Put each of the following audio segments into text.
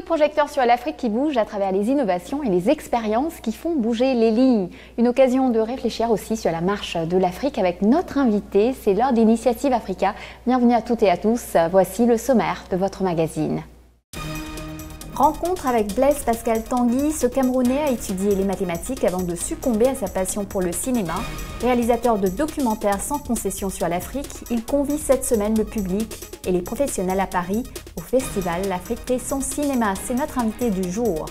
de projecteur sur l'Afrique qui bouge à travers les innovations et les expériences qui font bouger les lignes. Une occasion de réfléchir aussi sur la marche de l'Afrique avec notre invité. C'est l'heure d'Initiative Africa. Bienvenue à toutes et à tous. Voici le sommaire de votre magazine. Rencontre avec Blaise Pascal Tanguy, ce Camerounais a étudié les mathématiques avant de succomber à sa passion pour le cinéma. Réalisateur de documentaires sans concession sur l'Afrique, il convie cette semaine le public et les professionnels à Paris au festival L'Afrique fait son cinéma. C'est notre invité du jour.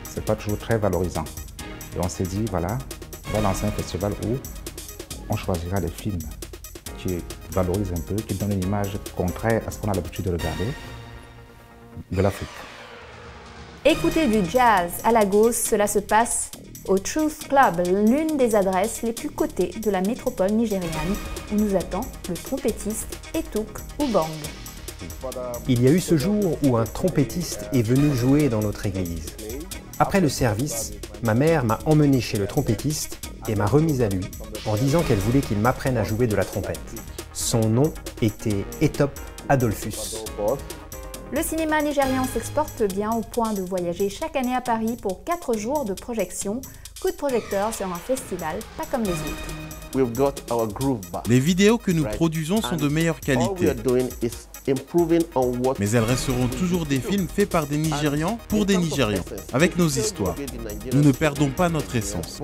C'est pas toujours très valorisant. Et on s'est dit, voilà, on va lancer un festival où on choisira des films qui valorisent un peu, qui donnent une image contraire à ce qu'on a l'habitude de regarder de l'Afrique. Écoutez du jazz à Lagos, cela se passe au Truth Club, l'une des adresses les plus cotées de la métropole nigériane, où nous attend le trompettiste Etuk Ubong. Il y a eu ce jour où un trompettiste est venu jouer dans notre église. Après le service, ma mère m'a emmené chez le trompettiste et m'a remise à lui en disant qu'elle voulait qu'il m'apprenne à jouer de la trompette. Son nom était Etop Adolphus. Le cinéma nigérian s'exporte bien au point de voyager chaque année à Paris pour 4 jours de projection. Coup de projecteur sur un festival pas comme les autres. Les vidéos que nous produisons sont de meilleure qualité. Mais elles resteront toujours des films faits par des Nigérians pour des Nigérians, avec nos histoires. Nous ne perdons pas notre essence.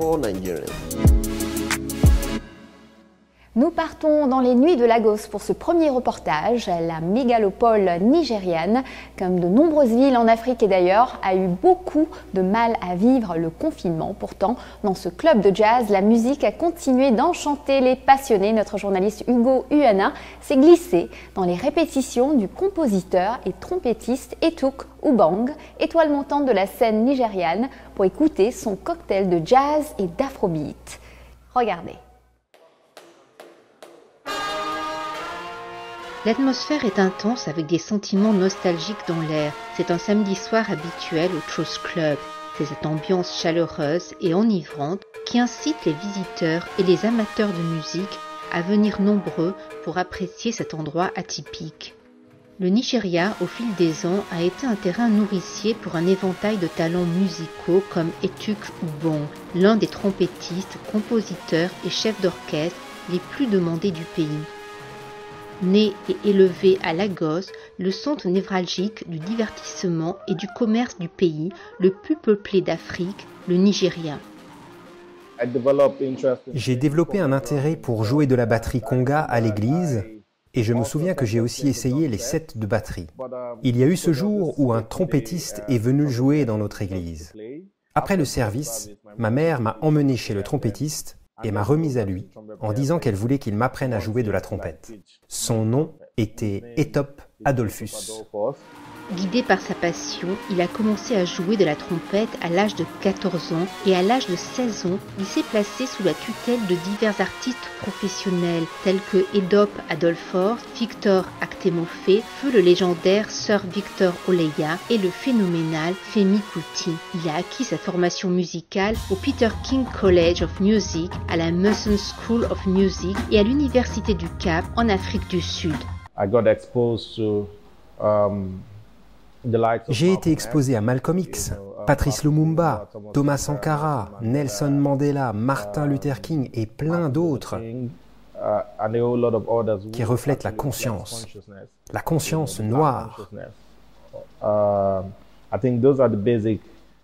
Nous partons dans les nuits de Lagos pour ce premier reportage. La mégalopole nigériane, comme de nombreuses villes en Afrique et d'ailleurs, a eu beaucoup de mal à vivre le confinement. Pourtant, dans ce club de jazz, la musique a continué d'enchanter les passionnés. Notre journaliste Hugo Uana s'est glissé dans les répétitions du compositeur et trompettiste Etuk Ubong, étoile montante de la scène nigériane, pour écouter son cocktail de jazz et d'afrobeat. Regardez. L'atmosphère est intense avec des sentiments nostalgiques dans l'air. C'est un samedi soir habituel au Truth Club. C'est cette ambiance chaleureuse et enivrante qui incite les visiteurs et les amateurs de musique à venir nombreux pour apprécier cet endroit atypique. Le Nigeria, au fil des ans, a été un terrain nourricier pour un éventail de talents musicaux comme Etuk Ubong, l'un des trompettistes, compositeurs et chefs d'orchestre les plus demandés du pays. Né et élevé à Lagos, le centre névralgique du divertissement et du commerce du pays, le plus peuplé d'Afrique, le Nigeria. J'ai développé un intérêt pour jouer de la batterie conga à l'église et je me souviens que j'ai aussi essayé les sets de batterie. Il y a eu ce jour où un trompettiste est venu jouer dans notre église. Après le service, ma mère m'a emmené chez le trompettiste et m'a remise à lui en disant qu'elle voulait qu'il m'apprenne à jouer de la trompette. Son nom était Etop Adolphus. Guidé par sa passion, il a commencé à jouer de la trompette à l'âge de 14 ans et à l'âge de 16 ans, il s'est placé sous la tutelle de divers artistes professionnels tels que Edop Adolphus, Victor Aktemofé, feu le légendaire Sir Victor Oleya et le phénoménal Femi Kuti. Il a acquis sa formation musicale au Peter King College of Music, à la Merton School of Music et à l'Université du Cap en Afrique du Sud. J'ai été exposé à Malcolm X, Patrice Lumumba, Thomas Sankara, Nelson Mandela, Martin Luther King et plein d'autres qui reflètent la conscience noire.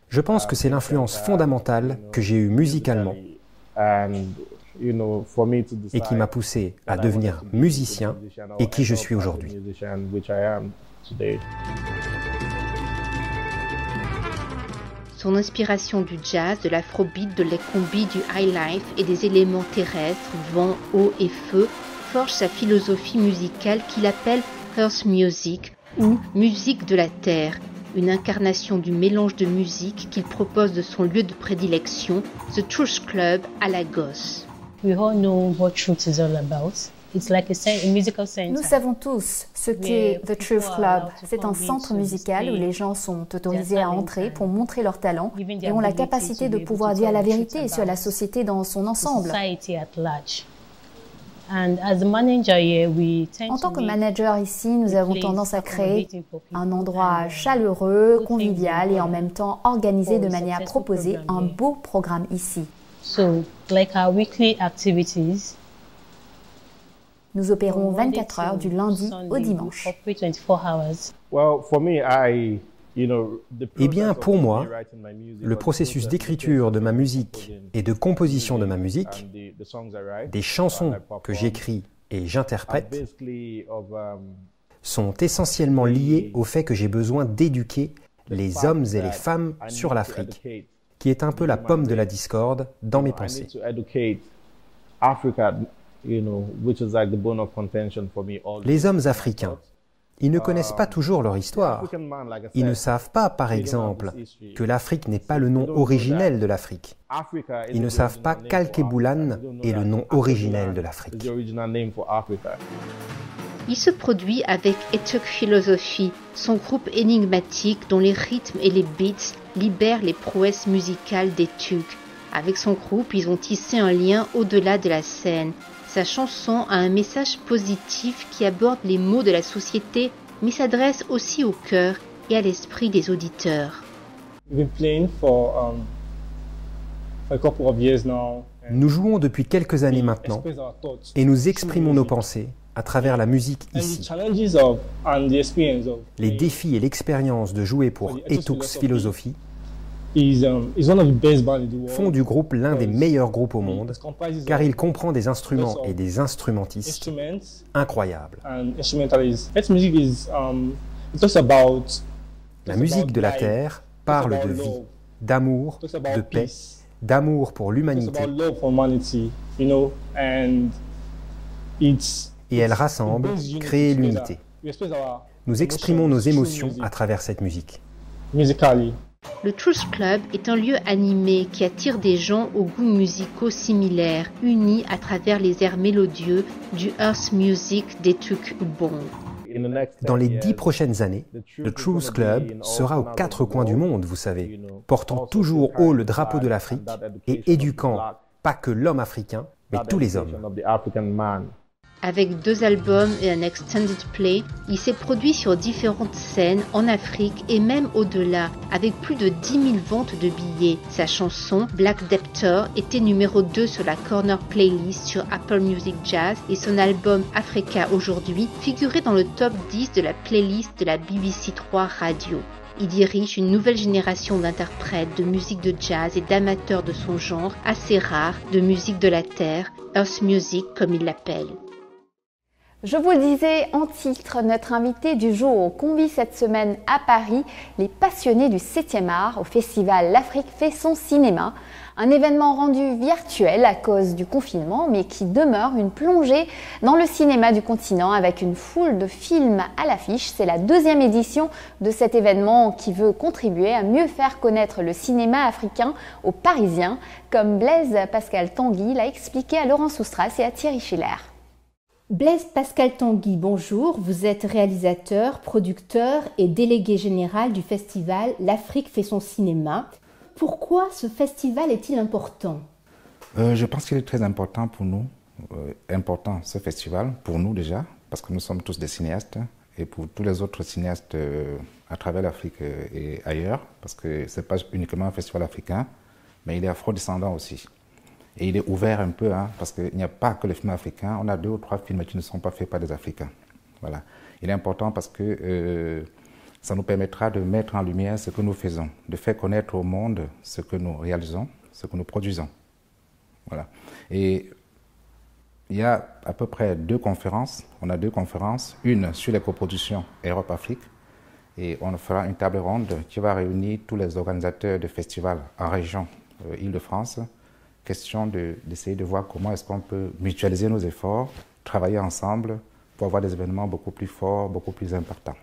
Je pense que c'est l'influence fondamentale que j'ai eue musicalement et qui m'a poussé à devenir musicien et qui je suis aujourd'hui. Son inspiration du jazz, de l'afrobeat, de l'ekombi, du highlife et des éléments terrestres, vent, eau et feu, forge sa philosophie musicale qu'il appelle Earth Music ou musique de la terre, une incarnation du mélange de musique qu'il propose de son lieu de prédilection, The Truth Club à Lagos. We all know what truth is all about. It's like a musical center. Nous savons tous ce qu'est The Truth Club. C'est un centre musical où les gens sont autorisés à entrer pour montrer leur talent et ont la capacité de pouvoir dire la vérité sur la société dans son ensemble. And as a manager here, we tend En tant to que make manager ici, nous avons place tendance à créer accommodating for people un endroit and, chaleureux, good convivial things et en même temps organisé de for manière à successful proposer un program here. beau programme ici. So, like our weekly activities, Nous opérons from Monday 24 heures du to lundi Sunday, au we dimanche. operate 24 hours. Eh bien, pour moi, le processus d'écriture de ma musique et de composition de ma musique, des chansons que j'écris et j'interprète, sont essentiellement liés au fait que j'ai besoin d'éduquer les hommes et les femmes sur l'Afrique, qui est un peu la pomme de la discorde dans mes pensées. Les hommes africains, ils ne connaissent pas toujours leur histoire. Ils ne savent pas, par exemple, que l'Afrique n'est pas le nom originel de l'Afrique. Ils ne savent pas qu'Alkebulan est le nom originel de l'Afrique. Il se produit avec Etuk Philosophy, son groupe énigmatique dont les rythmes et les beats libèrent les prouesses musicales d'Etuk. Avec son groupe, ils ont tissé un lien au-delà de la scène. Sa chanson a un message positif qui aborde les maux de la société, mais s'adresse aussi au cœur et à l'esprit des auditeurs. Nous jouons depuis quelques années maintenant et nous exprimons nos pensées à travers la musique ici. Les défis et l'expérience de jouer pour Etuk's Philosophy font du groupe l'un des meilleurs groupes au monde, car il comprend des instruments et des instrumentistes incroyables. La musique de la Terre parle de vie, d'amour, de paix, d'amour pour l'humanité, et elle rassemble, crée l'unité. Nous exprimons nos émotions à travers cette musique. Le Truth Club est un lieu animé qui attire des gens aux goûts musicaux similaires, unis à travers les airs mélodieux du Earth Music d'Etuk Ubong. Dans les 10 prochaines années, le Truth Club sera aux 4 coins du monde, vous savez, portant toujours haut le drapeau de l'Afrique et éduquant pas que l'homme africain, mais tous les hommes. Avec 2 albums et un extended play, il s'est produit sur différentes scènes en Afrique et même au-delà, avec plus de 10 000 ventes de billets. Sa chanson Black Debtor était numéro 2 sur la Corner Playlist sur Apple Music Jazz et son album Africa aujourd'hui figurait dans le top 10 de la playlist de la BBC 3 Radio. Il dirige une nouvelle génération d'interprètes de musique de jazz et d'amateurs de son genre assez rare de musique de la terre, Earth Music comme il l'appelle. Je vous le disais en titre, notre invité du jour convie cette semaine à Paris les passionnés du 7e art au festival L'Afrique fait son cinéma. Un événement rendu virtuel à cause du confinement, mais qui demeure une plongée dans le cinéma du continent avec une foule de films à l'affiche. C'est la 2e édition de cet événement qui veut contribuer à mieux faire connaître le cinéma africain aux Parisiens, comme Blaise Pascal Tanguy l'a expliqué à Laurent Soustras et à Thierry Schiller. Blaise Pascal Tanguy, bonjour. Vous êtes réalisateur, producteur et délégué général du festival L'Afrique fait son cinéma. Pourquoi ce festival est-il important ? Je pense qu'il est très important pour nous, important ce festival, pour nous déjà, parce que nous sommes tous des cinéastes, et pour tous les autres cinéastes à travers l'Afrique et ailleurs, parce que ce n'est pas uniquement un festival africain, mais il est afro-descendant aussi. Et il est ouvert un peu, parce qu'il n'y a pas que les films africains, on a 2 ou 3 films qui ne sont pas faits par des Africains. Voilà. Il est important parce que ça nous permettra de mettre en lumière ce que nous faisons, de faire connaître au monde ce que nous réalisons, ce que nous produisons. Voilà. Et il y a à peu près 2 conférences. On a 2 conférences, une sur les coproductions Europe-Afrique, et on fera une table ronde qui va réunir tous les organisateurs de festivals en région Île-de-France. Question d'essayer de voir comment est-ce qu'on peut mutualiser nos efforts, travailler ensemble pour avoir des événements beaucoup plus forts, beaucoup plus impactants.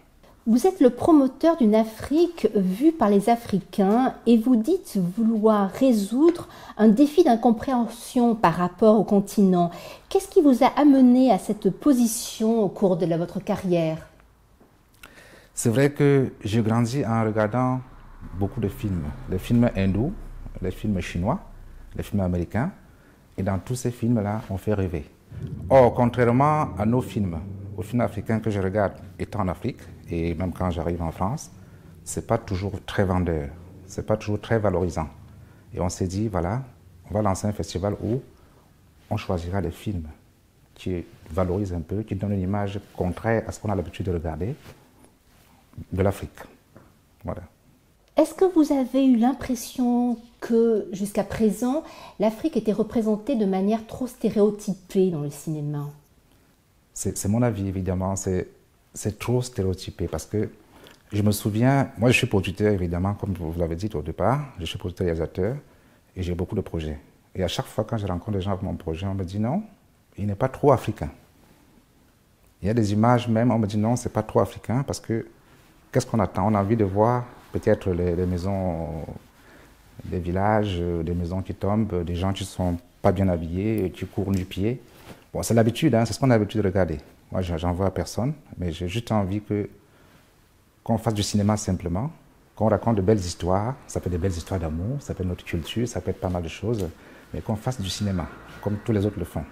Vous êtes le promoteur d'une Afrique vue par les Africains et vous dites vouloir résoudre un défi d'incompréhension par rapport au continent. Qu'est-ce qui vous a amené à cette position au cours de votre carrière ? C'est vrai que j'ai grandi en regardant beaucoup de films. Les films hindous, les films chinois, les films américains, et dans tous ces films-là, on fait rêver. Or, contrairement à nos films, aux films africains que je regarde étant en Afrique, et même quand j'arrive en France, c'est pas toujours très vendeur, c'est pas toujours très valorisant. Et on s'est dit, voilà, on va lancer un festival où on choisira des films qui valorisent un peu, qui donnent une image contraire à ce qu'on a l'habitude de regarder de l'Afrique. Voilà. Est-ce que vous avez eu l'impression que, jusqu'à présent, l'Afrique était représentée de manière trop stéréotypée dans le cinéma? C'est mon avis, évidemment. C'est trop stéréotypé parce que je me souviens, moi je suis producteur, évidemment, comme vous l'avez dit au départ, je suis producteur réalisateur et j'ai beaucoup de projets. Et à chaque fois quand je rencontre des gens avec mon projet, on me dit non, il n'est pas trop africain. Il y a des images même, on me dit non, c'est pas trop africain parce que qu'est-ce qu'on attend? On a envie de voir peut-être les maisons des villages, des maisons qui tombent, des gens qui ne sont pas bien habillés, qui courent nu-pieds. Bon, c'est l'habitude, hein, c'est ce qu'on a l'habitude de regarder. Moi, j'en vois à personne, mais j'ai juste envie qu'on fasse du cinéma simplement, qu'on raconte de belles histoires. Ça peut être des belles histoires d'amour, ça peut être notre culture, ça peut être pas mal de choses, mais qu'on fasse du cinéma, comme tous les autres le font.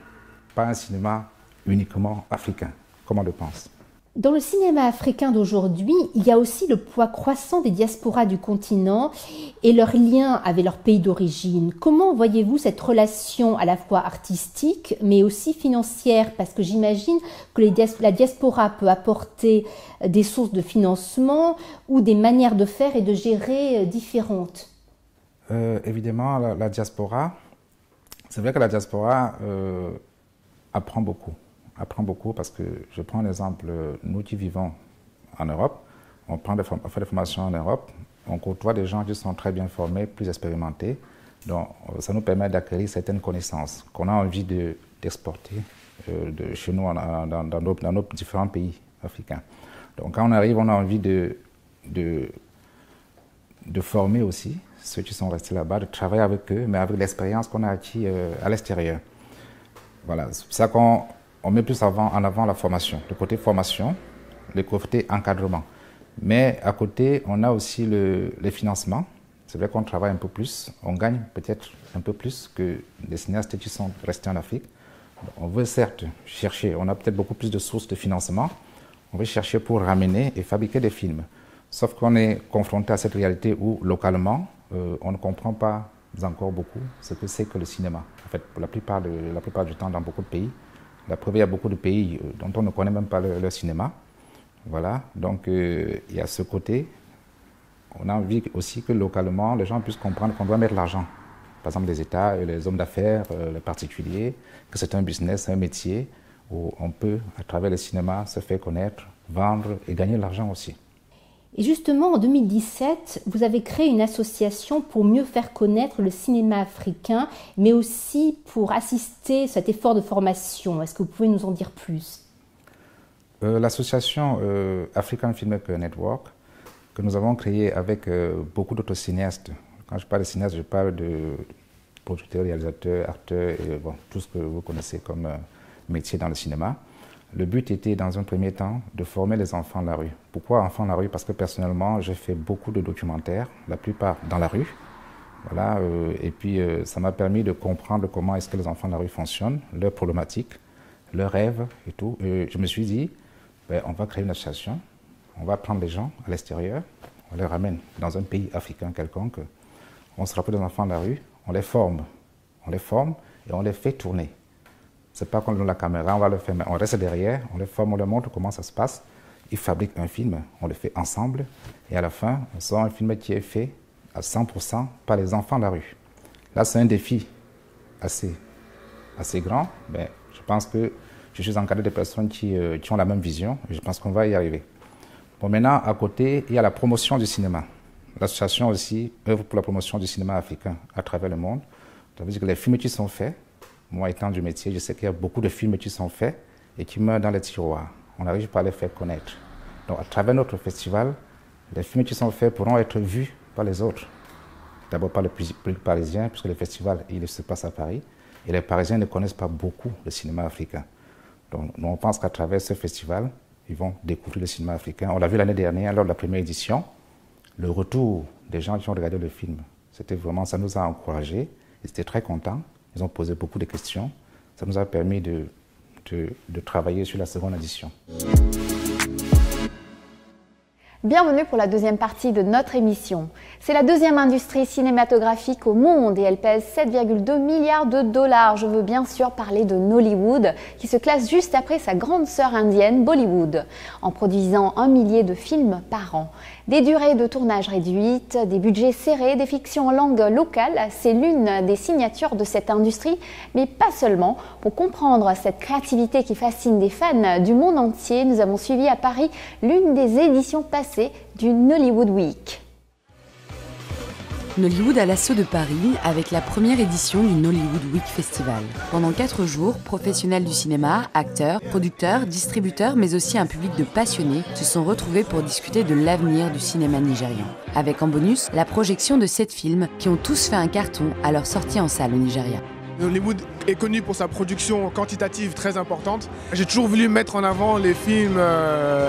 Pas un cinéma uniquement africain, comme on le pense. Dans le cinéma africain d'aujourd'hui, il y a aussi le poids croissant des diasporas du continent et leur lien avec leur pays d'origine. Comment voyez-vous cette relation à la fois artistique mais aussi financière? Parce que j'imagine que la diaspora peut apporter des sources de financement ou des manières de faire et de gérer différentes. Évidemment, la diaspora, c'est vrai que la diaspora apprend beaucoup parce que je prends l'exemple, nous qui vivons en Europe, on fait des formations en Europe, on côtoie des gens qui sont très bien formés, plus expérimentés, donc ça nous permet d'acquérir certaines connaissances qu'on a envie d'exporter de chez nous dans nos différents pays africains. Donc quand on arrive, on a envie de former aussi ceux qui sont restés là-bas, de travailler avec eux, mais avec l'expérience qu'on a acquis à l'extérieur. Voilà, c'est pour ça qu'on met plus en avant la formation, le côté formation, le côté encadrement. Mais à côté, on a aussi les financements. C'est vrai qu'on travaille un peu plus, on gagne peut-être un peu plus que les cinéastes qui sont restés en Afrique. On veut certes chercher, on a peut-être beaucoup plus de sources de financement, on veut chercher pour ramener et fabriquer des films. Sauf qu'on est confronté à cette réalité où, localement, on ne comprend pas encore beaucoup ce que c'est que le cinéma. En fait, pour la plupart du temps, dans beaucoup de pays, la preuve, il y a beaucoup de pays dont on ne connaît même pas le cinéma. Voilà, donc il y a ce côté. On a envie aussi que localement, les gens puissent comprendre qu'on doit mettre l'argent. Par exemple, les États, les hommes d'affaires, les particuliers, que c'est un business, un métier où on peut, à travers le cinéma, se faire connaître, vendre et gagner de l'argent aussi. Et justement, en 2017, vous avez créé une association pour mieux faire connaître le cinéma africain, mais aussi pour assister à cet effort de formation. Est-ce que vous pouvez nous en dire plus? L'association African Filmmaker Network, que nous avons créée avec beaucoup d'autres cinéastes. Quand je parle de cinéastes, je parle de producteurs, réalisateurs, acteurs, et bon, tout ce que vous connaissez comme métier dans le cinéma. Le but était, dans un premier temps, de former les enfants de la rue. Pourquoi enfants de la rue? Parce que personnellement, j'ai fait beaucoup de documentaires, la plupart dans la rue. Voilà, et puis ça m'a permis de comprendre comment est-ce que les enfants de la rue fonctionnent, leurs problématiques, leurs rêves et tout. Et je me suis dit, ben, on va créer une association, on va prendre les gens à l'extérieur, on les ramène dans un pays africain quelconque, on se rappelle des enfants de la rue, on les forme et on les fait tourner. C'est pas qu'on donne la caméra, on va le faire, mais on reste derrière, on les forme, on leur montre comment ça se passe. Ils fabriquent un film, on le fait ensemble, et à la fin, on sort un film qui est fait à 100% par les enfants de la rue. Là, c'est un défi assez grand, mais je pense que je suis encadré de personnes qui ont la même vision, et je pense qu'on va y arriver. Bon, maintenant, à côté, il y a la promotion du cinéma. L'association aussi œuvre pour la promotion du cinéma africain à travers le monde. Ça veut dire que les films qui sont faits, moi étant du métier, je sais qu'il y a beaucoup de films qui sont faits et qui meurent dans les tiroirs. On n'arrive pas à les faire connaître. Donc à travers notre festival, les films qui sont faits pourront être vus par les autres. D'abord par le public parisien, puisque le festival il se passe à Paris, et les Parisiens ne connaissent pas beaucoup le cinéma africain. Donc nous, on pense qu'à travers ce festival, ils vont découvrir le cinéma africain. On l'a vu l'année dernière lors de la première édition, le retour des gens qui ont regardé le film. C'était vraiment, ça nous a encouragés, ils étaient très contents. Ils ont posé beaucoup de questions. Ça nous a permis de de travailler sur la seconde édition. Bienvenue pour la deuxième partie de notre émission. C'est la deuxième industrie cinématographique au monde et elle pèse 7,2 milliards de dollars. Je veux bien sûr parler de Nollywood, qui se classe juste après sa grande sœur indienne, Bollywood, en produisant 1 millier de films par an. Des durées de tournage réduites, des budgets serrés, des fictions en langue locale, c'est l'une des signatures de cette industrie, mais pas seulement. Pour comprendre cette créativité qui fascine des fans du monde entier, nous avons suivi à Paris l'une des éditions passées du Nollywood Week. Nollywood à l'assaut de Paris avec la première édition du Nollywood Week Festival. Pendant 4 jours, professionnels du cinéma, acteurs, producteurs, distributeurs, mais aussi un public de passionnés se sont retrouvés pour discuter de l'avenir du cinéma nigérian. Avec en bonus, la projection de 7 films qui ont tous fait un carton à leur sortie en salle au Nigeria. Nollywood est connu pour sa production quantitative très importante. J'ai toujours voulu mettre en avant les films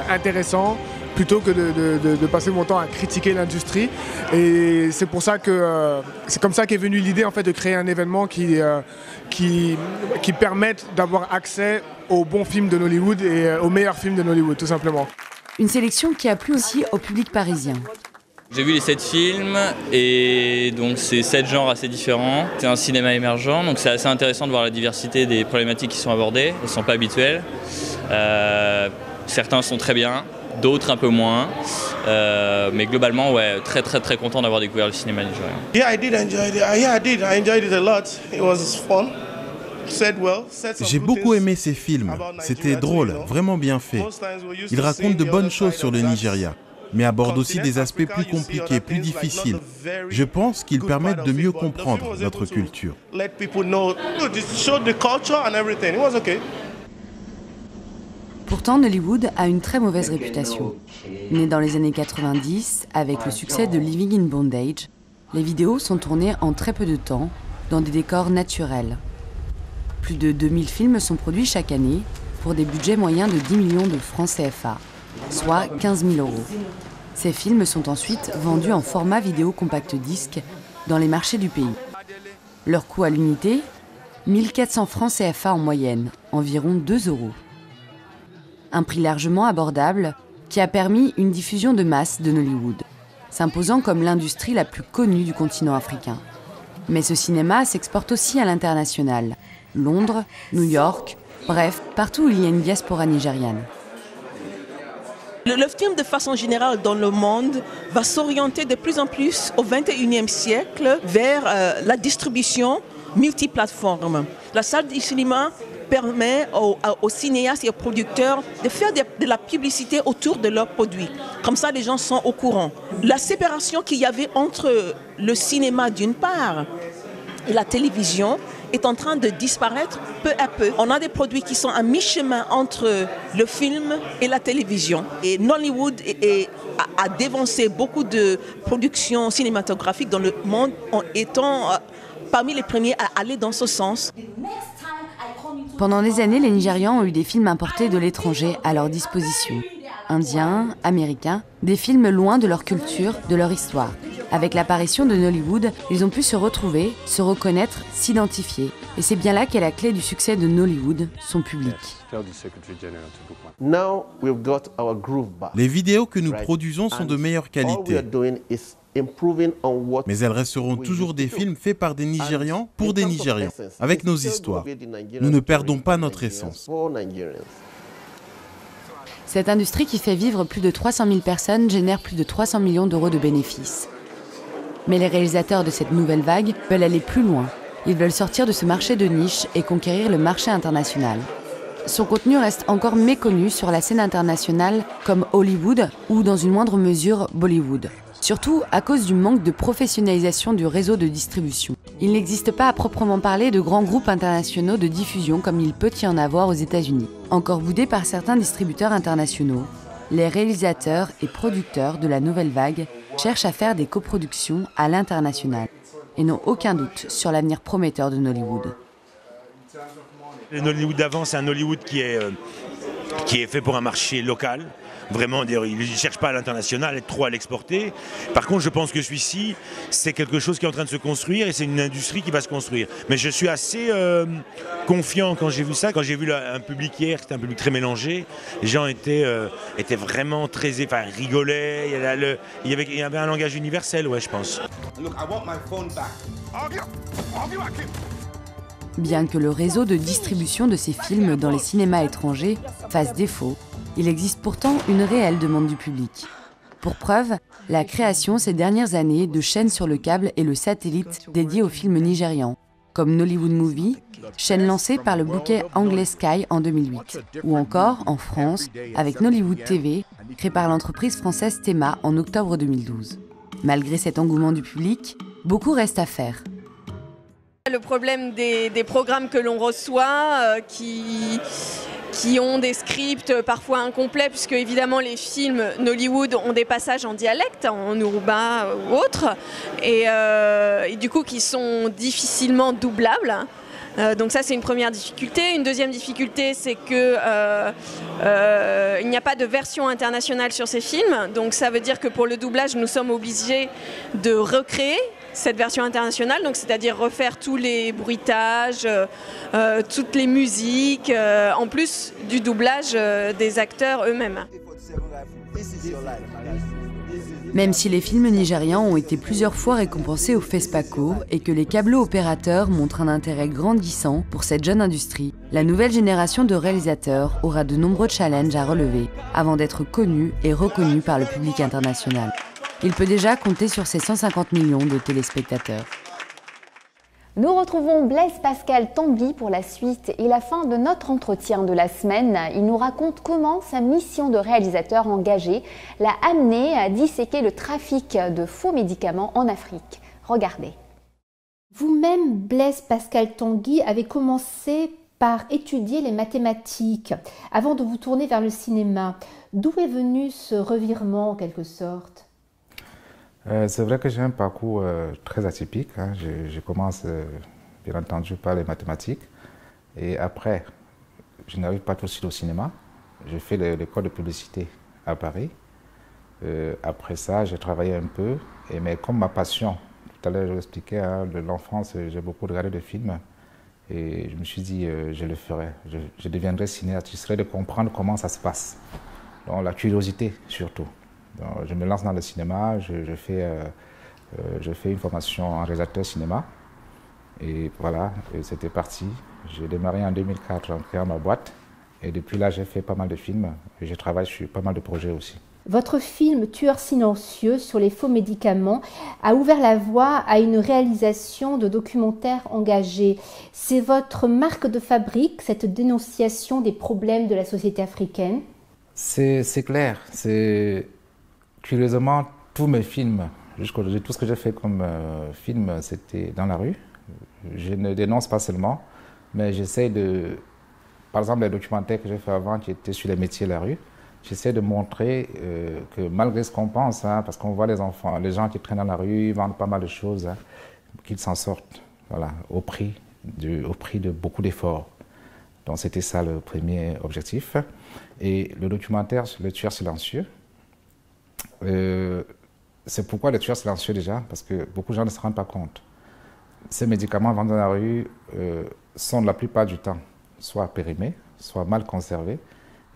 intéressants plutôt que de passer mon temps à critiquer l'industrie. Et c'est pour ça que c'est comme ça qu'est venue l'idée en fait de créer un événement qui permette d'avoir accès aux bons films de Nollywood et aux meilleurs films de Nollywood, tout simplement. Une sélection qui a plu aussi au public parisien. J'ai vu les 7 films et donc c'est 7 genres assez différents. C'est un cinéma émergent, donc c'est assez intéressant de voir la diversité des problématiques qui sont abordées. Elles ne sont pas habituelles. Certains sont très bien, d'autres un peu moins. Mais globalement, ouais, très content d'avoir découvert le cinéma nigérien. Yeah, I did enjoy it. I did. I enjoyed it a lot. It was fun. J'ai beaucoup aimé ces films. C'était drôle, vraiment bien fait. Ils racontent de bonnes choses sur le Nigeria, mais abordent aussi des aspects plus compliqués, plus difficiles. Je pense qu'ils permettent de mieux comprendre notre culture. Pourtant, Nollywood a une très mauvaise réputation. Né dans les années 90, avec le succès de Living in Bondage, les vidéos sont tournées en très peu de temps, dans des décors naturels. Plus de 2000 films sont produits chaque année, pour des budgets moyens de 10 millions de francs CFA, soit 15 000 €. Ces films sont ensuite vendus en format vidéo compact disque dans les marchés du pays. Leur coût à l'unité, 1400 francs CFA en moyenne, environ 2 €. Un prix largement abordable qui a permis une diffusion de masse de Nollywood, s'imposant comme l'industrie la plus connue du continent africain. Mais ce cinéma s'exporte aussi à l'international. Londres, New York, bref, partout où il y a une diaspora nigériane. Le film, de façon générale, dans le monde, va s'orienter de plus en plus au XXIe siècle vers la distribution multiplateforme. La salle du cinéma permet aux cinéastes et aux producteurs de faire de la publicité autour de leurs produits. Comme ça, les gens sont au courant. La séparation qu'il y avait entre le cinéma d'une part et la télévision est en train de disparaître peu à peu. On a des produits qui sont à mi-chemin entre le film et la télévision. Et Nollywood a dévancé beaucoup de productions cinématographiques dans le monde en étant parmi les premiers à aller dans ce sens. Pendant des années, les Nigérians ont eu des films importés de l'étranger à leur disposition. Indiens, américains, des films loin de leur culture, de leur histoire. Avec l'apparition de Nollywood, ils ont pu se retrouver, se reconnaître, s'identifier. Et c'est bien là qu'est la clé du succès de Nollywood, son public. Les vidéos que nous produisons sont de meilleure qualité. Mais elles resteront toujours des films faits par des Nigérians pour des Nigérians, avec nos histoires. Nous ne perdons pas notre essence. Cette industrie qui fait vivre plus de 300 000 personnes génère plus de 300 millions d'euros de bénéfices. Mais les réalisateurs de cette nouvelle vague veulent aller plus loin. Ils veulent sortir de ce marché de niche et conquérir le marché international. Son contenu reste encore méconnu sur la scène internationale comme Hollywood ou dans une moindre mesure Bollywood. Surtout à cause du manque de professionnalisation du réseau de distribution. Il n'existe pas à proprement parler de grands groupes internationaux de diffusion comme il peut y en avoir aux États-Unis. Encore boudés par certains distributeurs internationaux, les réalisateurs et producteurs de la nouvelle vague cherchent à faire des coproductions à l'international et n'ont aucun doute sur l'avenir prometteur de Nollywood. Le Nollywood d'avant, c'est un Nollywood qui est fait pour un marché local. vraiment, il ne cherche pas à l'international, trop à l'exporter. Par contre, je pense que celui-ci, c'est quelque chose qui est en train de se construire et c'est une industrie qui va se construire. Mais je suis assez confiant quand j'ai vu ça, quand j'ai vu un public hier, c'était un public très mélangé. Les gens étaient vraiment très, rigolaient, il y avait un langage universel, ouais, je pense. Bien que le réseau de distribution de ces films dans les cinémas étrangers fasse défaut, il existe pourtant une réelle demande du public. Pour preuve, la création ces dernières années de chaînes sur le câble et le satellite dédiées aux films nigérians, comme Nollywood Movie, chaîne lancée par le bouquet Anglais Sky en 2008, ou encore en France avec Nollywood TV, créée par l'entreprise française Théma en octobre 2012. Malgré cet engouement du public, beaucoup reste à faire. Le problème des programmes que l'on reçoit, qui ont des scripts parfois incomplets, puisque évidemment les films Nollywood ont des passages en dialecte, en Yoruba ou autre, et du coup qui sont difficilement doublables. Donc ça, c'est une première difficulté. Une deuxième difficulté, c'est que il n'y a pas de version internationale sur ces films. Donc ça veut dire que pour le doublage, nous sommes obligés de recréer cette version internationale, donc c'est-à-dire refaire tous les bruitages, toutes les musiques, en plus du doublage des acteurs eux-mêmes. Même si les films nigérians ont été plusieurs fois récompensés au FESPACO et que les câblo-opérateurs montrent un intérêt grandissant pour cette jeune industrie, la nouvelle génération de réalisateurs aura de nombreux challenges à relever avant d'être connue et reconnue par le public international. Il peut déjà compter sur ses 150 millions de téléspectateurs. Nous retrouvons Blaise Pascal Tanguy pour la suite et la fin de notre entretien de la semaine. Il nous raconte comment sa mission de réalisateur engagé l'a amené à disséquer le trafic de faux médicaments en Afrique. Regardez. Vous-même, Blaise Pascal Tanguy, avez commencé par étudier les mathématiques avant de vous tourner vers le cinéma. D'où est venu ce revirement en quelque sorte ? C'est vrai que j'ai un parcours très atypique. Je commence bien entendu par les mathématiques et après, je n'arrive pas tout de suite au cinéma. J'ai fait l'école de publicité à Paris. Après ça, j'ai travaillé un peu, mais comme ma passion, tout à l'heure je vous expliquais, de l'enfance, j'ai beaucoup regardé de films et je me suis dit je le ferai, je deviendrai cinéaste, j'essaierai de comprendre comment ça se passe. Donc la curiosité surtout. Donc, je me lance dans le cinéma, je fais une formation en réalisateur cinéma. Et voilà, c'était parti. J'ai démarré en 2004 en créant ma boîte. Et depuis là, j'ai fait pas mal de films et je travaille sur pas mal de projets aussi. Votre film Tueur silencieux sur les faux médicaments a ouvert la voie à une réalisation de documentaires engagés. C'est votre marque de fabrique, cette dénonciation des problèmes de la société africaine? C'est clair. Curieusement, tous mes films, jusqu'aujourd'hui, tout ce que j'ai fait comme film, c'était dans la rue. Je ne dénonce pas seulement, mais j'essaie de... Par exemple, les documentaires que j'ai fait avant, qui étaient sur les métiers de la rue, j'essaie de montrer que malgré ce qu'on pense, parce qu'on voit les enfants, les gens qui traînent dans la rue, ils vendent pas mal de choses, qu'ils s'en sortent, voilà, au prix de beaucoup d'efforts. Donc c'était ça le premier objectif. Et le documentaire sur le tueur silencieux, c'est pourquoi le tueur silencieux déjà, parce que beaucoup de gens ne se rendent pas compte. Ces médicaments vendus dans la rue sont la plupart du temps soit périmés, soit mal conservés.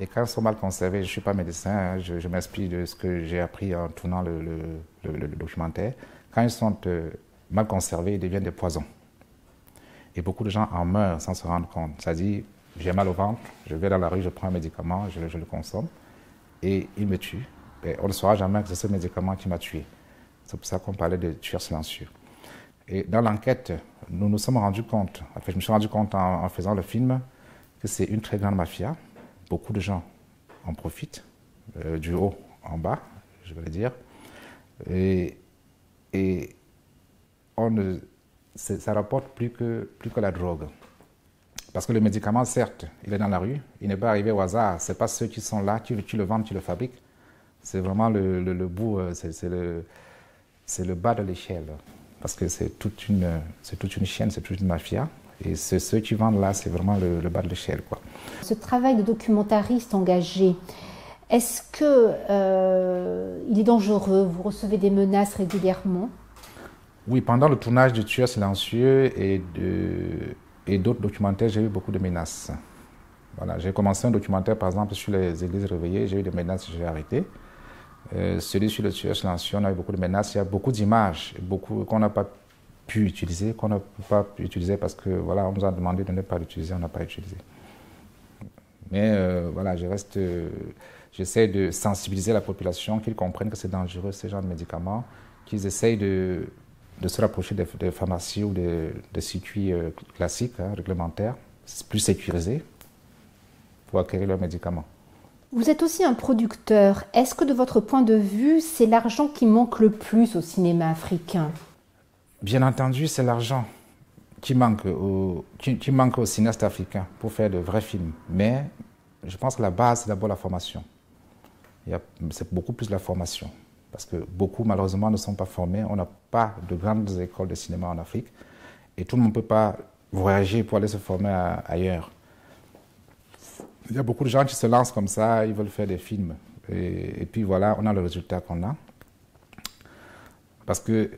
Et quand ils sont mal conservés, je ne suis pas médecin, je m'inspire de ce que j'ai appris en tournant le documentaire. Quand ils sont mal conservés, ils deviennent des poisons. Et beaucoup de gens en meurent sans se rendre compte. C'est-à-dire, j'ai mal au ventre, je vais dans la rue, je prends un médicament, je le consomme, et il me tue. Et on ne saura jamais que c'est ce médicament qui m'a tué. C'est pour ça qu'on parlait de tueur silencieux. Et dans l'enquête, nous nous sommes rendus compte, je me suis rendu compte en faisant le film, que c'est une très grande mafia. Beaucoup de gens en profitent, du haut en bas, je vais le dire. Et ça rapporte plus que la drogue. Parce que le médicament, certes, il est dans la rue, il n'est pas arrivé au hasard. Ce n'est pas ceux qui sont là, qui le vendent, qui le fabriquent. C'est vraiment le bout, c'est le bas de l'échelle. Parce que c'est toute une chaîne, c'est toute une mafia. Et ceux qui vendent là, c'est vraiment le bas de l'échelle, quoi. Ce travail de documentariste engagé, Est-ce qu'il est dangereux? Vous recevez des menaces régulièrement? Oui, pendant le tournage de Tueurs silencieux et d'autres documentaires, j'ai eu beaucoup de menaces. Voilà, j'ai commencé un documentaire, par exemple, sur les églises réveillées, j'ai eu des menaces, j'ai arrêté. Celui sur le Tueur silencieux, on a eu beaucoup de menaces. Il y a beaucoup d'images, qu'on n'a pas pu utiliser, parce que voilà, on nous a demandé de ne pas l'utiliser, on n'a pas utilisé. Mais voilà, j'essaie de sensibiliser la population, qu'ils comprennent que c'est dangereux, ces genres de médicaments, qu'ils essayent de se rapprocher des pharmacies ou des circuits classiques, réglementaires, plus sécurisés, pour acquérir leurs médicaments. Vous êtes aussi un producteur. Est-ce que de votre point de vue, c'est l'argent qui manque le plus au cinéma africain? Bien entendu, c'est l'argent qui manque aux cinéastes africains pour faire de vrais films. Mais je pense que la base, c'est d'abord la formation. C'est beaucoup plus la formation. Parce que beaucoup, malheureusement, ne sont pas formés. On n'a pas de grandes écoles de cinéma en Afrique. Et tout le monde ne peut pas voyager pour aller se former ailleurs. Il y a beaucoup de gens qui se lancent comme ça, ils veulent faire des films. Et puis voilà, on a le résultat qu'on a. Parce que,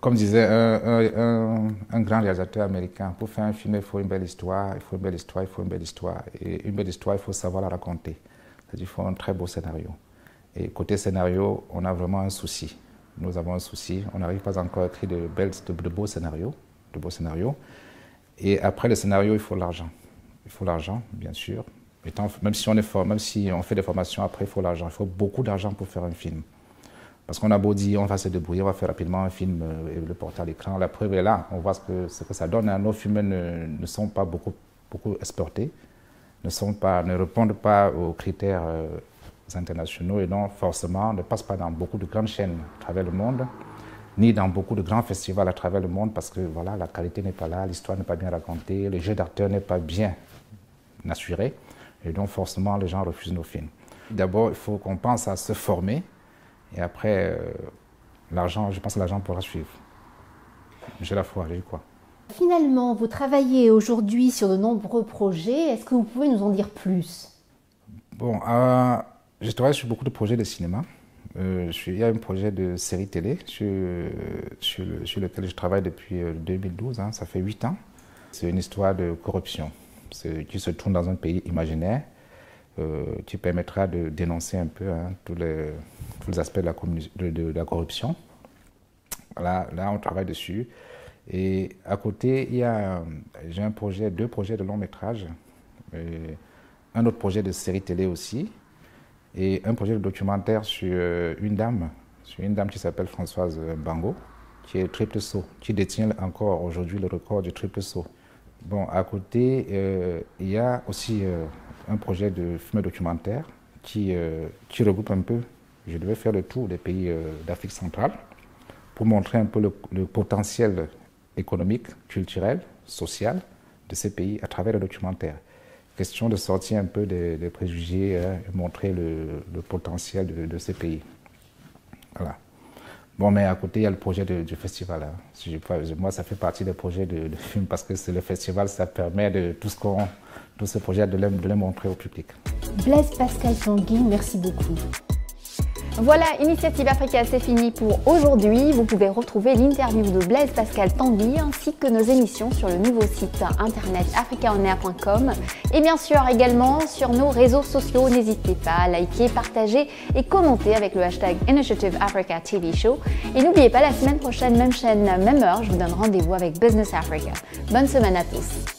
comme disait un grand réalisateur américain, pour faire un film, il faut une belle histoire, il faut une belle histoire, il faut une belle histoire. Et une belle histoire, il faut savoir la raconter. C'est-à-dire qu'il faut un très beau scénario. Et côté scénario, on a vraiment un souci. Nous avons un souci. On n'arrive pas encore à écrire de beaux scénarios. Et après le scénario, il faut l'argent. Il faut l'argent, bien sûr. Même si on fait des formations, après, il faut l'argent. Il faut beaucoup d'argent pour faire un film. Parce qu'on a beau dire, on va se débrouiller, on va faire rapidement un film et le porter à l'écran. La preuve est là. On voit ce que ça donne. Nos films ne sont pas beaucoup exportés, ne répondent pas aux critères internationaux et donc forcément ne passent pas dans beaucoup de grandes chaînes à travers le monde, ni dans beaucoup de grands festivals à travers le monde parce que voilà, la qualité n'est pas là, l'histoire n'est pas bien racontée, le jeu d'acteur n'est pas bien assuré et donc forcément les gens refusent nos films. D'abord, il faut qu'on pense à se former et après, l'argent, je pense que l'argent pourra suivre. J'ai la foi, j'ai quoi. Finalement, vous travaillez aujourd'hui sur de nombreux projets. Est-ce que vous pouvez nous en dire plus? Bon, je travaille sur beaucoup de projets de cinéma. Il y a un projet de série télé sur lequel je travaille depuis 2012, ça fait 8 ans. C'est une histoire de corruption qui se tourne dans un pays imaginaire qui permettra de dénoncer un peu tous les aspects de la corruption. Là, on travaille dessus. Et à côté, j'ai deux projets de long métrage, un autre projet de série télé aussi, et un projet de documentaire sur une dame qui s'appelle Françoise Bango, qui est triple saut, qui détient encore aujourd'hui le record du triple saut. Bon, à côté, il y a aussi un projet de film documentaire qui regroupe un peu, je devais faire le tour des pays d'Afrique centrale pour montrer un peu le potentiel économique, culturel, social de ces pays à travers le documentaire. Question de sortir un peu des préjugés et montrer le potentiel de ces pays. Voilà. Bon, mais à côté, il y a le projet du festival. Moi, ça fait partie des projets de film parce que c'est le festival, ça permet de tous ces projets de les montrer au public. Blaise Pascal Tanguy, merci beaucoup. Voilà, Initiative Africa, c'est fini pour aujourd'hui. Vous pouvez retrouver l'interview de Blaise Pascal Tanguy ainsi que nos émissions sur le nouveau site internet africaonair.com et bien sûr également sur nos réseaux sociaux. N'hésitez pas à liker, partager et commenter avec le hashtag Initiative Africa TV Show. Et n'oubliez pas, la semaine prochaine, même chaîne, même heure, je vous donne rendez-vous avec Business Africa. Bonne semaine à tous.